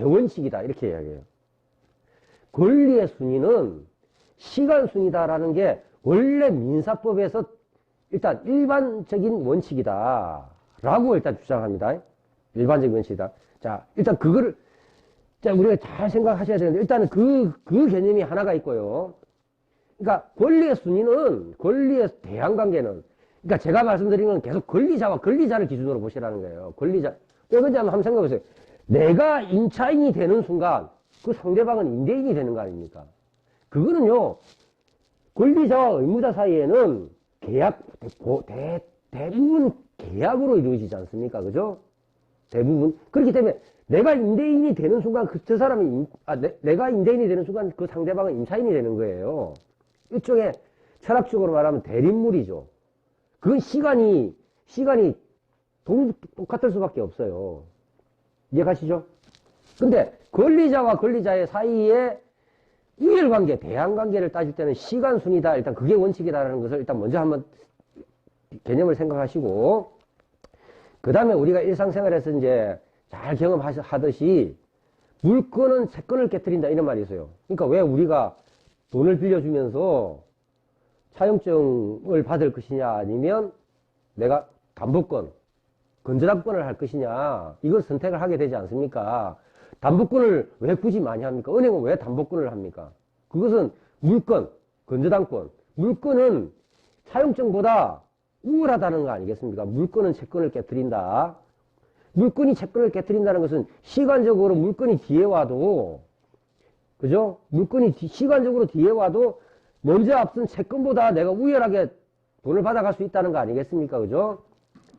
대원칙이다. 이렇게 이야기해요. 권리의 순위는 시간 순위다라는 게 원래 민사법에서 일단 일반적인 원칙이다. 라고 일단 주장합니다. 일반적인 원칙이다. 자, 일단 그거를, 자, 우리가 잘 생각하셔야 되는데, 일단은 그 개념이 하나가 있고요. 그러니까 권리의 순위는, 권리의 대항관계는, 그러니까 제가 말씀드린 건 계속 권리자와 권리자를 기준으로 보시라는 거예요. 권리자. 왜 그런지 한번 생각해 보세요. 내가 임차인이 되는 순간, 그 상대방은 임대인이 되는 거 아닙니까? 그거는요, 권리자와 의무자 사이에는 계약, 대부분 계약으로 이루어지지 않습니까? 그죠? 대부분. 그렇기 때문에 내가 임대인이 되는 순간 저 사람이, 내가 임대인이 되는 순간 그 상대방은 임차인이 되는 거예요. 일종의 철학적으로 말하면 대립물이죠. 그건 시간이 똑같을 수밖에 없어요. 이해가시죠? 근데 권리자와 권리자의 사이에 우열관계, 대항관계를 따질 때는 시간순이다. 일단 그게 원칙이다라는 것을 일단 먼저 한번 개념을 생각하시고, 그 다음에 우리가 일상생활에서 이제 잘 경험하듯이 물건은 채권을 깨뜨린다 이런 말이 있어요. 그러니까 왜 우리가 돈을 빌려주면서 차용증을 받을 것이냐 아니면 내가 담보권, 건전합권을 할 것이냐 이걸 선택을 하게 되지 않습니까? 담보권을 왜 굳이 많이 합니까? 은행은 왜 담보권을 합니까? 그것은 물건, 건전합권. 물건은 차용증보다 우월하다는 거 아니겠습니까? 물건은 채권을 깨뜨린다. 물건이 채권을 깨뜨린다는 것은 시간적으로 물건이 뒤에 와도, 그죠? 물건이 시간적으로 뒤에 와도 먼저 앞선 채권보다 내가 우월하게 돈을 받아갈 수 있다는 거 아니겠습니까? 그죠?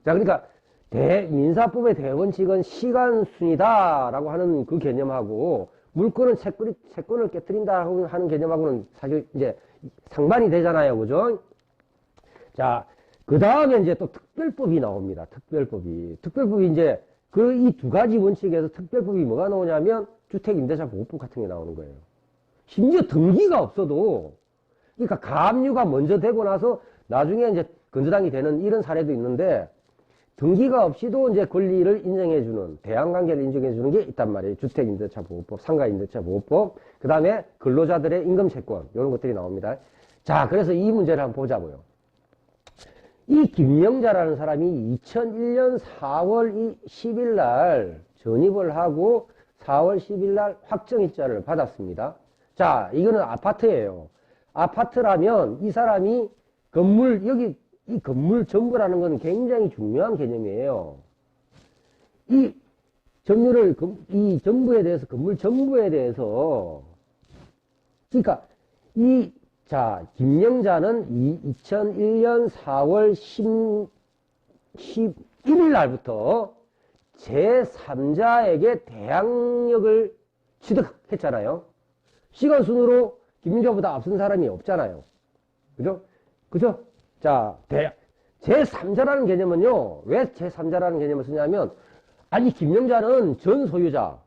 자, 그러니까 민사법의 대원칙은 시간순이다라고 하는 그 개념하고 물건은 채권을 깨뜨린다고 하는 개념하고는 사실 이제 상반이 되잖아요. 그죠? 자, 그 다음에 이제 또 특별법이 나옵니다. 특별법이 이제 이 두 가지 원칙에서 특별법이 뭐가 나오냐면 주택임대차보호법 같은 게 나오는 거예요. 심지어 등기가 없어도, 그러니까 가압류가 먼저 되고 나서 나중에 이제 건조당이 되는 이런 사례도 있는데, 등기가 없이도 이제 권리를 인정해주는, 대항관계를 인정해주는 게 있단 말이에요. 주택임대차보호법, 상가임대차보호법, 그 다음에 근로자들의 임금채권, 이런 것들이 나옵니다. 자, 그래서 이 문제를 한번 보자고요. 이 김영자라는 사람이 2001년 4월 10일 날 전입을 하고 4월 10일 날 확정일자를 받았습니다. 자, 이거는 아파트예요. 아파트라면 이 사람이 건물, 이 건물 전부라는 건 굉장히 중요한 개념이에요. 이 전부에 대해서, 건물 전부에 대해서, 그러니까 김영자는 2001년 4월 11일 날부터 제3자에게 대항력을 취득했잖아요. 시간순으로 김영자보다 앞선 사람이 없잖아요. 그죠? 자, 제3자라는 개념은요, 왜 제3자라는 개념을 쓰냐면, 아니, 김영자는 전 소유자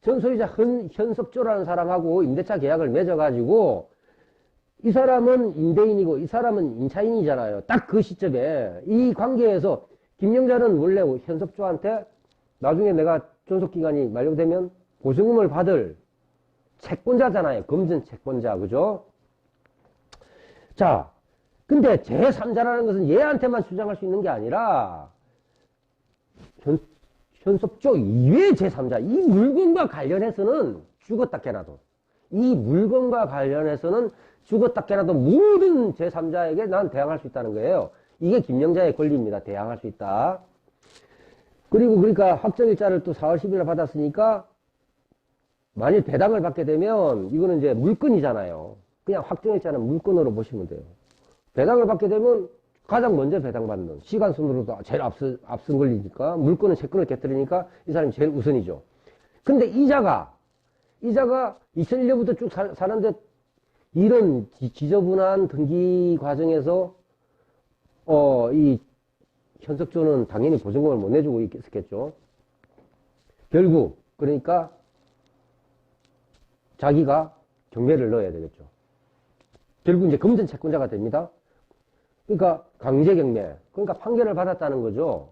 현석조라는 사람하고 임대차 계약을 맺어가지고, 이 사람은 임대인이고, 이 사람은 임차인이잖아요. 딱 그 시점에, 이 관계에서, 김영자는 원래 현석조한테 나중에 내가 존속기간이 만료되면 보증금을 받을 채권자잖아요. 금전 채권자, 그죠? 자, 근데 제3자라는 것은 얘한테만 주장할 수 있는 게 아니라 현석조 이외의 제3자, 이 물건과 관련해서는 죽었다 깨나도, 이 물건과 관련해서는 죽었다 깨나도 모든 제3자에게 난 대항할 수 있다는 거예요. 이게 김영자의 권리입니다. 대항할 수 있다. 그리고 그러니까 확정일자를 또 4월 10일에 받았으니까 만일 배당을 받게 되면 이거는 이제 물건이잖아요. 그냥 확정일자는 물건으로 보시면 돼요. 배당을 받게 되면 가장 먼저 배당받는, 시간순으로도 제일 앞선 권리니까, 물건은 채권을 깨뜨리니까 이 사람이 제일 우선이죠. 근데 이자가 2001년부터 쭉 사는데 이런 지저분한 등기 과정에서 이 현석조는 당연히 보증금을 못 내주고 있겠죠. 결국 그러니까 자기가 경매를 넣어야 되겠죠. 결국 이제 금전 채권자가 됩니다. 그러니까 강제 경매, 그러니까 판결을 받았다는 거죠.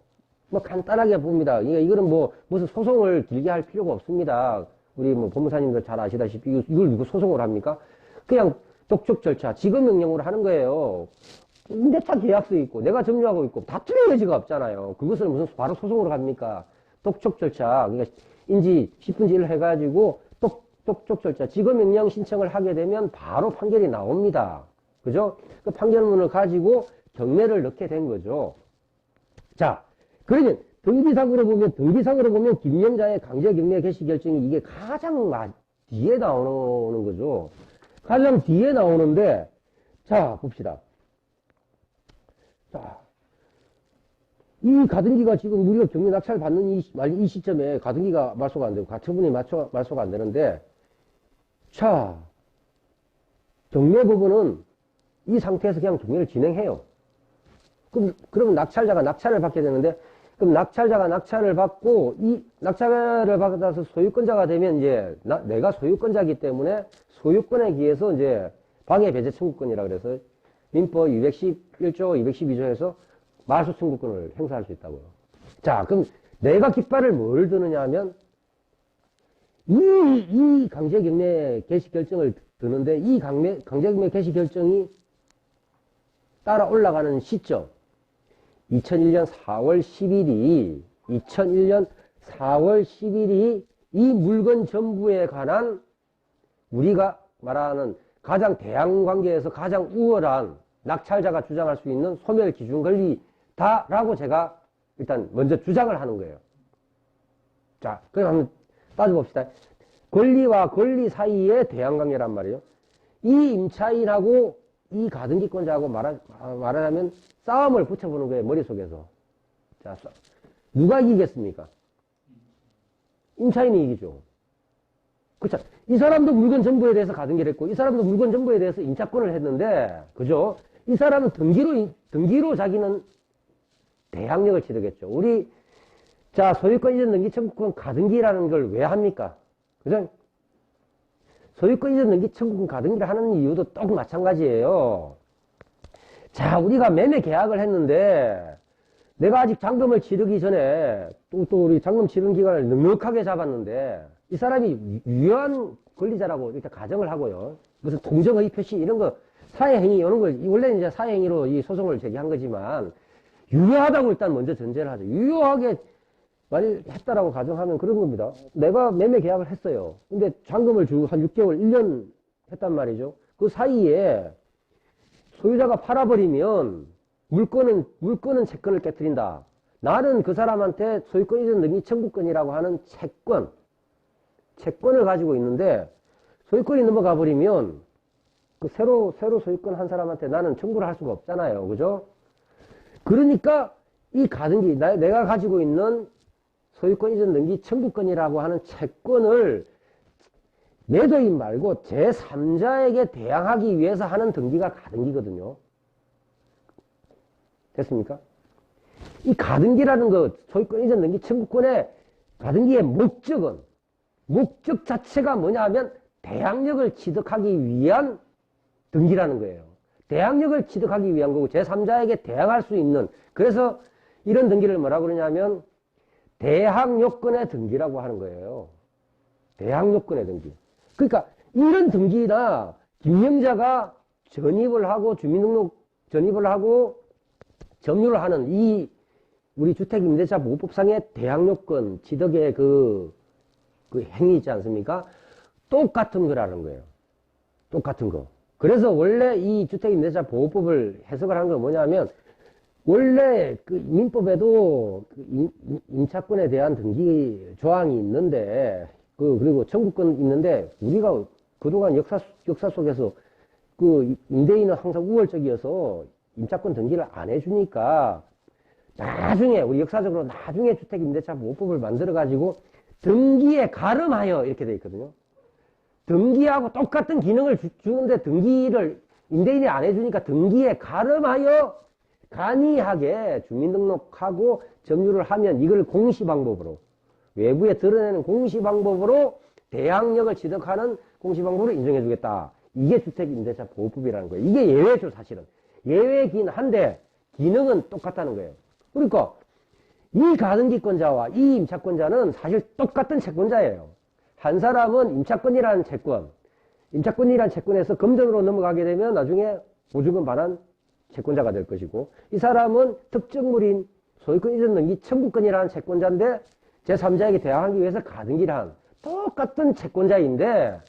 뭐 간단하게 봅니다. 그러니까 이거는 뭐 무슨 소송을 길게 할 필요가 없습니다. 우리 뭐 법무사님들 잘 아시다시피 이걸 누구 소송을 합니까? 그냥 독촉 절차, 지급명령으로 하는 거예요. 임대차 계약서 있고 내가 점유하고 있고 다툼의 여지가 없잖아요. 그것을 무슨 바로 소송으로 갑니까? 독촉 절차, 그러니까 인지 10분지 1 해가지고 독촉 절차, 지급명령 신청을 하게 되면 바로 판결이 나옵니다. 그죠? 그 판결문을 가지고 경매를 넣게 된 거죠. 자, 그러면 등기상으로 보면 김영자의 강제경매 개시 결정이 이게 가장 뒤에 나오는 거죠. 가장 뒤에 나오는데, 자, 봅시다. 자, 이 가등기가 지금 우리가 경매 낙찰 받는 이 시점에 가등기가 말소가 안 되고 가처분이 말소가 안 되는데, 자, 경매법원은 이 상태에서 그냥 경매를 진행해요. 그러면 낙찰자가 낙찰을 받게 되는데, 그럼 낙찰자가 낙찰을 받고, 이 낙찰을 받아서 소유권자가 되면 이제, 내가 소유권자이기 때문에 소유권에 기해서 이제 방해 배제 청구권이라 그래서 민법 211조, 212조에서 말소 청구권을 행사할 수 있다고요. 자, 그럼 내가 깃발을 뭘 드느냐 하면, 이 강제경매 개시 결정을 드는데, 이 강제경매 개시 결정이 따라 올라가는 시점, 2001년 4월 10일이 이 물건 전부에 관한 우리가 말하는 가장 대항관계에서 가장 우월한 낙찰자가 주장할 수 있는 소멸 기준 권리다라고 제가 일단 먼저 주장을 하는 거예요. 자, 그럼 한번 따져봅시다. 권리와 권리 사이의 대항관계란 말이에요. 이 임차인하고 이 가등기권자하고 말하자면 싸움을 붙여보는 거예요, 머릿속에서. 자, 누가 이기겠습니까? 임차인이 이기죠. 그쵸? 이 사람도 물건 전부에 대해서 가등기를 했고, 이 사람도 물건 전부에 대해서 임차권을 했는데, 그죠? 이 사람은 등기로 자기는 대항력을 치르겠죠. 자, 소유권 이전 등기 청구권 가등기라는 걸 왜 합니까? 그죠? 소유권 이전 등기 청구권 가등기를 하는 이유도 똑 마찬가지예요. 자, 우리가 매매 계약을 했는데 내가 아직 잔금을 치르기 전에 또 우리 잔금 치른 기간을 넉넉하게 잡았는데 이 사람이 유효한 권리자라고 이렇게 가정을 하고요. 무슨 동정의 표시 이런 거 사회행위 이런 걸 원래는 이제 사회행위로 이 소송을 제기한 거지만 유효하다고 일단 먼저 전제를 하죠. 유효하게 만일 했다라고 가정하면 그런 겁니다. 내가 매매 계약을 했어요. 근데 잔금을 주고 한 6개월, 1년 했단 말이죠. 그 사이에 소유자가 팔아버리면 물건은 채권을 깨뜨린다. 나는 그 사람한테 소유권 이전 등기 청구권이라고 하는 채권을 가지고 있는데 소유권이 넘어가 버리면 그 새로 소유권 한 사람한테 나는 청구를 할 수가 없잖아요. 그죠? 그러니까 이 가등기, 내가 가지고 있는 소유권 이전 등기 청구권이라고 하는 채권을 매도인 말고 제3자에게 대항하기 위해서 하는 등기가 가등기거든요. 됐습니까? 이 가등기라는 것, 소유권 이전 등기 청구권의 가등기의 목적 자체가 뭐냐 하면 대항력을 취득하기 위한 등기라는 거예요. 대항력을 취득하기 위한 거고 제3자에게 대항할 수 있는, 그래서 이런 등기를 뭐라고 그러냐면 대항요건의 등기라고 하는 거예요. 대항요건의 등기. 그러니까 이런 등기나 김영자가 전입을 하고 주민등록 전입을 하고 점유를 하는 이 우리 주택임대차보호법상의 대항요건 취득의 그 행위 있지 않습니까? 똑같은 거라는 거예요. 똑같은 거. 그래서 원래 이 주택임대차보호법을 해석을 한 건 뭐냐면 원래 그 민법에도 그 임차권에 대한 등기 조항이 있는데 그리고 청구권 있는데 우리가 그동안 역사 속에서 그 임대인은 항상 우월적이어서 임차권 등기를 안 해주니까 나중에 우리 역사적으로 나중에 주택임대차보호법을 만들어가지고 등기에 가름하여 이렇게 돼 있거든요. 등기하고 똑같은 기능을 주는데 등기를 임대인이 안 해주니까 등기에 가름하여 간이하게 주민등록하고 점유를 하면 이걸 공시방법으로 외부에 드러내는 공시방법으로 대항력을 취득하는 공시방법으로 인정해주겠다. 이게 주택임대차보호법이라는 거예요. 이게 예외죠, 사실은. 예외긴 한데 기능은 똑같다는 거예요. 그러니까 이 가등기권자와 이 임차권자는 사실 똑같은 채권자예요. 한 사람은 임차권이라는 채권, 임차권이라는 채권에서 금전으로 넘어가게 되면 나중에 보증금 반환 채권자가 될 것이고, 이 사람은 특정물인 소유권 이전 등기 청구권이라는 채권자인데 제3자에게 대항하기 위해서 가등기란 똑같은 채권자인데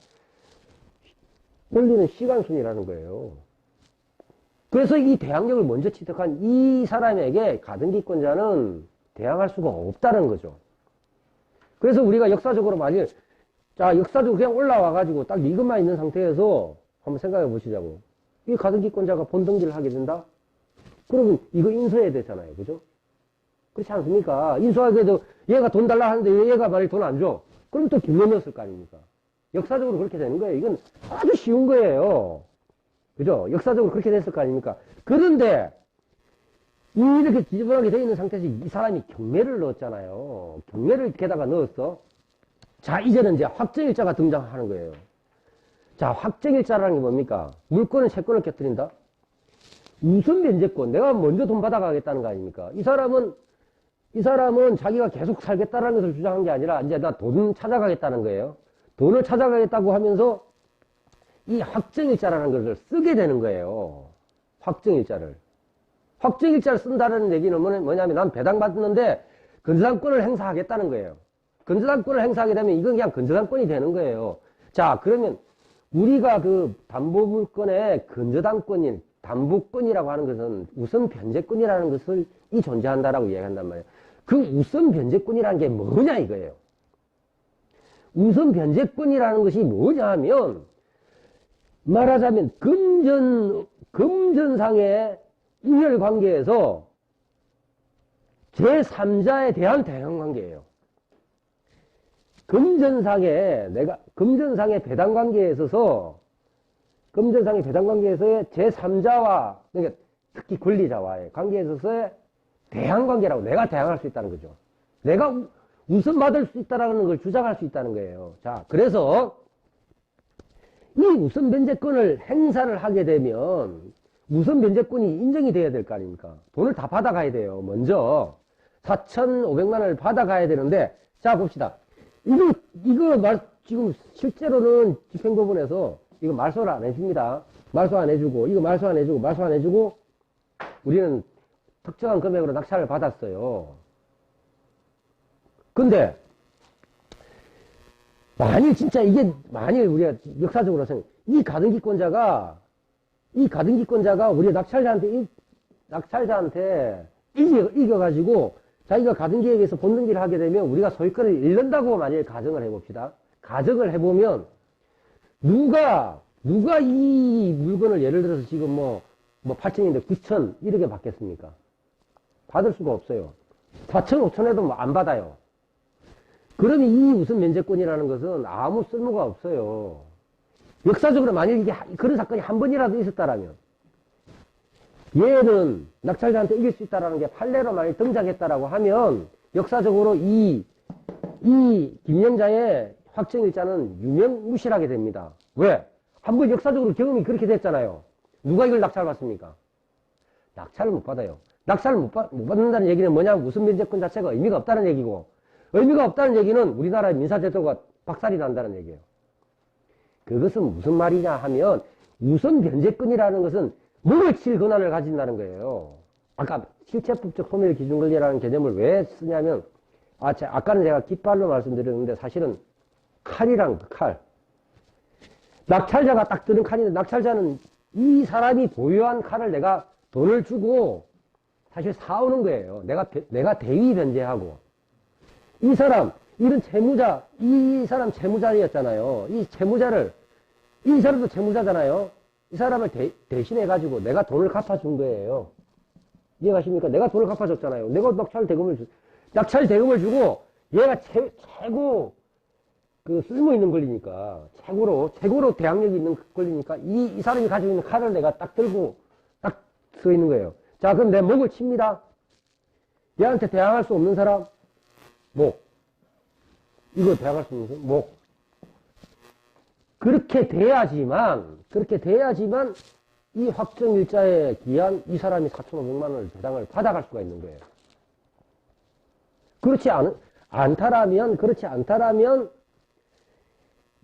원리는 시간순이라는 거예요. 그래서 이 대항력을 먼저 취득한 이 사람에게 가등기권자는 대항할 수가 없다는 거죠. 그래서 우리가 역사적으로 만일 역사적으로 그냥 올라와가지고 딱 이것만 있는 상태에서 한번 생각해 보시자고. 이 가등기권자가 본등기를 하게 된다? 그러면 이거 인수해야 되잖아요. 그죠? 그렇지 않습니까? 인수하게 돼도 얘가 돈 달라 하는데 얘가 만일 돈 안 줘. 그럼 또 길러넣었을 거 아닙니까? 역사적으로 그렇게 되는 거예요. 이건 아주 쉬운 거예요. 그죠? 역사적으로 그렇게 됐을 거 아닙니까? 그런데 이렇게 지저분하게 되어 있는 상태에서 이 사람이 경매를 넣었잖아요. 경매를 게다가 넣었어. 자, 이제는 이제 확정일자가 등장하는 거예요. 자, 확정일자라는 게 뭡니까? 물권은 채권을 곁들인다? 우선 면제권. 내가 먼저 돈 받아가겠다는 거 아닙니까? 이 사람은 자기가 계속 살겠다는 것을 주장한 게 아니라 이제 나 돈 찾아가겠다는 거예요. 돈을 찾아가겠다고 하면서 이 확정일자라는 것을 쓰게 되는 거예요. 확정일자를. 확정일자를 쓴다는 얘기는 뭐냐면 난 배당받는데 건저당권을 행사하겠다는 거예요. 건저당권을 행사하게 되면 이건 그냥 건저당권이 되는 거예요. 자, 그러면 우리가 그 담보물권의 건저당권인 담보권이라고 하는 것은 우선 변제권이라는 것을 존재한다라고 이야기한단 말이에요. 그 우선 변제권이라는 게 뭐냐 이거예요. 우선 변제권이라는 것이 뭐냐 하면 말하자면 금전상의 이혈관계에서 제3자에 대한 대항관계예요. 금전상의 배당관계에 있어서 금전상의 배당관계에서의 제3자와 그러니까 특히 권리자와의 관계에 있어서의 대항관계라고 내가 대항할 수 있다는 거죠. 내가 우선 받을 수 있다는 걸 주장할 수 있다는 거예요. 자, 그래서 이 우선 변제권을 행사를 하게 되면 우선 변제권이 인정이 돼야 될 거 아닙니까? 돈을 다 받아가야 돼요. 먼저 4,500만 원을 받아가야 되는데, 자 봅시다. 지금 실제로는 집행법원에서 이거 말소를 안 해줍니다. 말소 안 해주고, 이거 말소 안 해주고, 우리는 특정한 금액으로 낙찰을 받았어요. 근데, 만일 우리가 역사적으로 이 가등기권자가 우리 낙찰자한테 이겨가지고 자기가 가등기에 의해서 본등기를 하게 되면 우리가 소유권을 잃는다고 만일 가정을 해봅시다. 가정을 해보면 누가 이 물건을 예를 들어서 지금 뭐 8천인데 9천 이렇게 받겠습니까? 받을 수가 없어요. 4천, 5천에도 안 받아요. 그러면 이 우선 면제권이라는 것은 아무 쓸모가 없어요. 역사적으로 만일 이게 그런 사건이 한 번이라도 있었다라면 얘는 낙찰자한테 이길 수 있다라는 게 판례로 만일 등장했다라고 하면 역사적으로 이 김영자의 확정일자는 유명무실하게 됩니다. 왜? 한번 역사적으로 경험이 그렇게 됐잖아요. 누가 이걸 낙찰받습니까? 낙찰을 못 받아요. 낙찰을 못 받는다는 얘기는 뭐냐면 우선 면제권 자체가 의미가 없다는 얘기고, 의미가 없다는 얘기는 우리나라의 민사제도가 박살이 난다는 얘기예요. 그것은 무슨 말이냐 하면 우선 변제권이라는 것은 목을 칠 권한을 가진다는 거예요. 아까 실체법적 소멸 기준 권리라는 개념을 왜 쓰냐면 아까는 제가 깃발로 말씀드렸는데 사실은 칼이랑 칼. 낙찰자가 딱 드는 칼인데 낙찰자는 이 사람이 보유한 칼을 내가 돈을 주고 사실 사오는 거예요. 내가 대위 변제하고. 이 사람도 채무자였잖아요. 이 사람도 채무자잖아요. 이 사람을 대신해가지고 내가 돈을 갚아준 거예요. 이해가십니까? 내가 돈을 갚아줬잖아요. 내가 낙찰 대금을 주고 얘가 최고 쓸모 있는 권리니까, 최고로 대항력이 있는 권리니까 이 사람이 가지고 있는 칼을 내가 딱 들고 딱 서 있는 거예요. 자, 그럼 내 목을 칩니다. 얘한테 대항할 수 없는 사람, 목. 이거 대항할 수 있는 사람, 목. 그렇게 돼야지만 이 확정일자에 기한 이 사람이 4,500만 원을 배당을 받아갈 수가 있는 거예요. 그렇지 않다라면,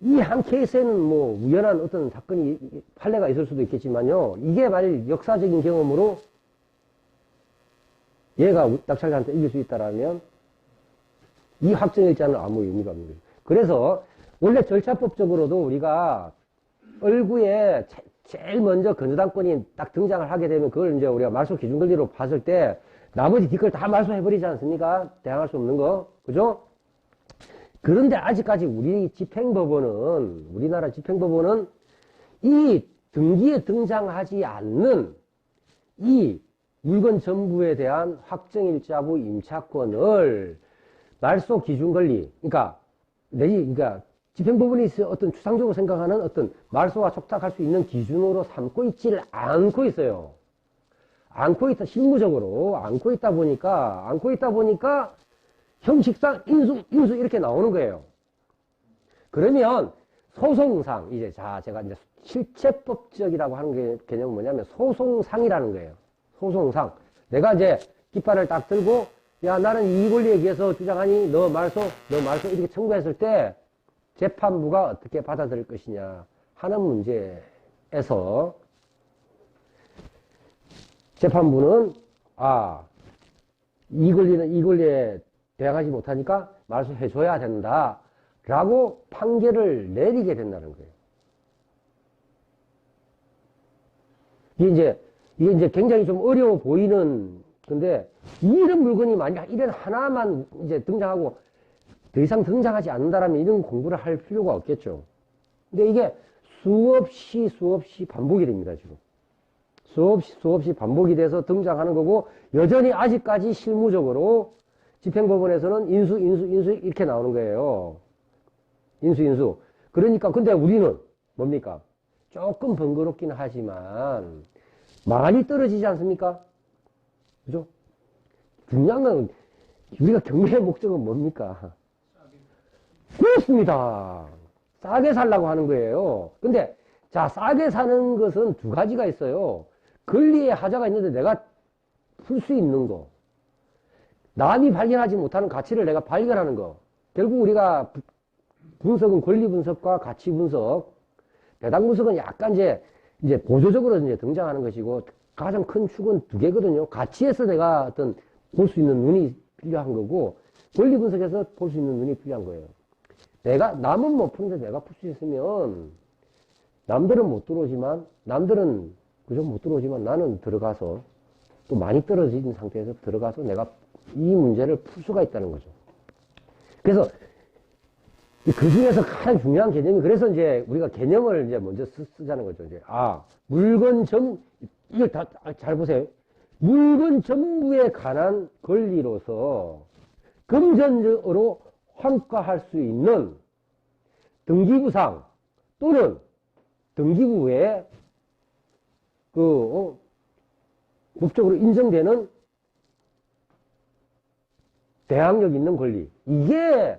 이 한 케이스에는 뭐, 우연한 어떤 사건이, 판례가 있을 수도 있겠지만요. 이게 만일 역사적인 경험으로 얘가 낙찰자한테 이길 수 있다라면, 이 확정일자는 아무 의미가 없는 거예요. 그래서, 원래 절차법적으로도 우리가 얼구에 제일 먼저 건조당권이 딱 등장을 하게 되면 그걸 이제 우리가 말소 기준 권리로 봤을 때 나머지 뒷걸 다 말소해버리지 않습니까? 대항할 수 없는 거. 그죠? 그런데 아직까지 우리나라 집행법원은 이 등기에 등장하지 않는 이 물건 전부에 대한 확정일자부 임차권을 말소 기준 권리, 그러니까 집행법원이 어떤 추상적으로 생각하는 어떤 말소와 촉탁할 수 있는 기준으로 삼고 있지를 않고 있어요. 실무적으로 않고 있다 보니까 형식상 인수 이렇게 나오는 거예요. 그러면 소송상, 제가 이제 실체법적이라고 하는 개념은 뭐냐면 소송상이라는 거예요. 소송상. 내가 이제 깃발을 딱 들고, 야, 나는 이 권리에 의해서 주장하니, 너 말소 이렇게 청구했을 때, 재판부가 어떻게 받아들일 것이냐 하는 문제에서 재판부는 이 권리에 대항하지 못하니까 말소해줘야 된다라고 판결을 내리게 된다는 거예요. 이게 이제 굉장히 좀 어려워 보이는 건데, 이런 물건이 만약 이런 하나만 이제 등장하고 더 이상 등장하지 않는다라면 이런 공부를 할 필요가 없겠죠. 근데 이게 수없이 반복이 됩니다, 지금. 수없이 반복이 돼서 등장하는 거고, 여전히 아직까지 실무적으로 집행법원에서는 인수 이렇게 나오는 거예요. 인수. 그러니까, 근데 우리는 뭡니까? 조금 번거롭긴 하지만, 많이 떨어지지 않습니까? 그죠? 중요한 건, 우리가 경매의 목적은 뭡니까? 그렇습니다. 싸게 살라고 하는 거예요. 근데, 싸게 사는 것은 두 가지가 있어요. 권리의 하자가 있는데 내가 풀 수 있는 거. 남이 발견하지 못하는 가치를 내가 발견하는 거. 결국 우리가 분석은 권리 분석과 가치 분석, 배당 분석은 약간 이제 보조적으로 이제 등장하는 것이고, 가장 큰 축은 두 개거든요. 가치에서 내가 어떤 볼 수 있는 눈이 필요한 거고, 권리 분석에서 볼 수 있는 눈이 필요한 거예요. 남은 못 푸는데 내가 풀 수 있으면, 남들은 못 들어오지만, 못 들어오지만 나는 들어가서, 또 많이 떨어진 상태에서 들어가서 내가 이 문제를 풀 수가 있다는 거죠. 그래서, 그 중에서 가장 중요한 개념이, 그래서 이제 우리가 개념을 이제 먼저 쓰자는 거죠. 이거 잘 보세요. 물건 전부에 관한 권리로서 금전적으로 환가할 수 있는 등기부상 또는 등기부 외에 법적으로 인정되는 대항력 있는 권리. 이게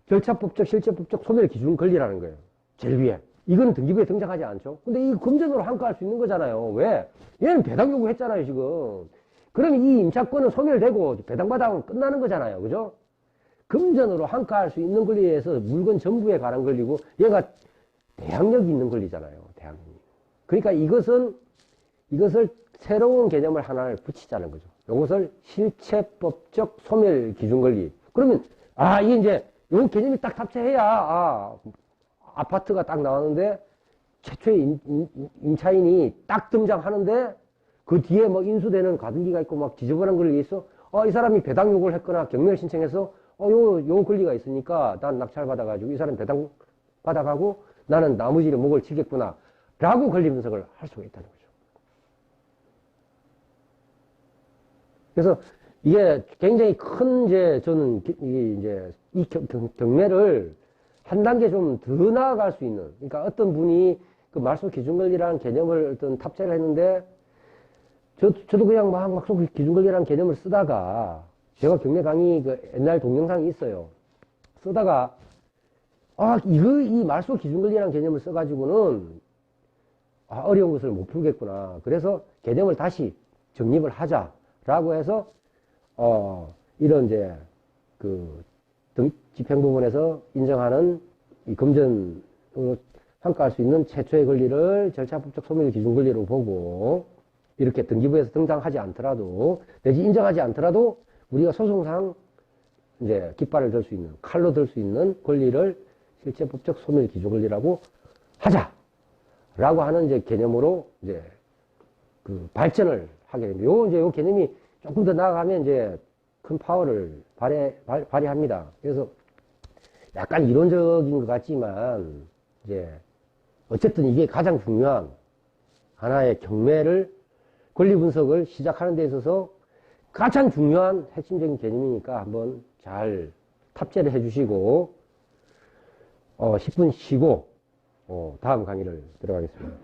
절차법적, 실체법적 소멸 기준 권리라는 거예요. 제일 위에. 이건 등기부에 등장하지 않죠. 근데 이 금전으로 환가할 수 있는 거잖아요. 왜? 얘는 배당 요구했잖아요, 지금. 그러면 이 임차권은 소멸되고 배당받아면 끝나는 거잖아요. 그죠? 금전으로 환가할 수 있는 권리에 의해서 물건 전부에 관한 권리고, 얘가 대항력이 있는 권리잖아요. 대항력이. 그러니까 이것을 새로운 개념을 하나를 붙이자는 거죠. 이것을 실체법적 소멸 기준 권리. 그러면, 이게 이제, 요 개념이 딱 탑재해야, 아파트가 딱 나왔는데, 최초의 임차인이 딱 등장하는데, 그 뒤에 뭐 인수되는 가등기가 있고 막 지저분한 권리가 있어. 이 사람이 배당 요구를 했거나 경매를 신청해서, 요 권리가 있으니까 난 낙찰받아가지고 이 사람 배당 받아가고 나는 나머지를 목을 치겠구나. 라고 권리 분석을 할 수가 있다는 거죠. 그래서 이게 굉장히 큰 저는 이 경매를 한 단계 좀 더 나아갈 수 있는, 그러니까 어떤 분이 그 말소 기준 권리라는 개념을 어떤 탑재를 했는데, 저도 그냥 말소 기준 권리라는 개념을 쓰다가, 제가 경매 강의 옛날 동영상이 있어요. 쓰다가, 이 말소 기준 권리라는 개념을 써가지고는, 어려운 것을 못 풀겠구나. 그래서 개념을 다시 정립을 하자라고 해서, 이런 이제 그 집행부문에서 인정하는 이 금전으로 평가할 수 있는 최초의 권리를 절차법적 소멸 기준 권리로 보고 이렇게 등기부에서 등장하지 않더라도 내지 인정하지 않더라도 우리가 소송상 이제 깃발을 들 수 있는 칼로 들 수 있는 권리를 실체법적 소멸 기준 권리라고 하자라고 하는 이제 개념으로 이제 그 발전을 하게 됩니다. 요 개념이 조금 더 나아가면 이제 큰 파워를 발휘합니다. 그래서 약간 이론적인 것 같지만 이제 어쨌든 이게 가장 중요한 하나의 경매를 권리 분석을 시작하는 데 있어서 가장 중요한 핵심적인 개념이니까 한번 잘 탑재를 해주시고 10분 쉬고 다음 강의를 들어가겠습니다.